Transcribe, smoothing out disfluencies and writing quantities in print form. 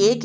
1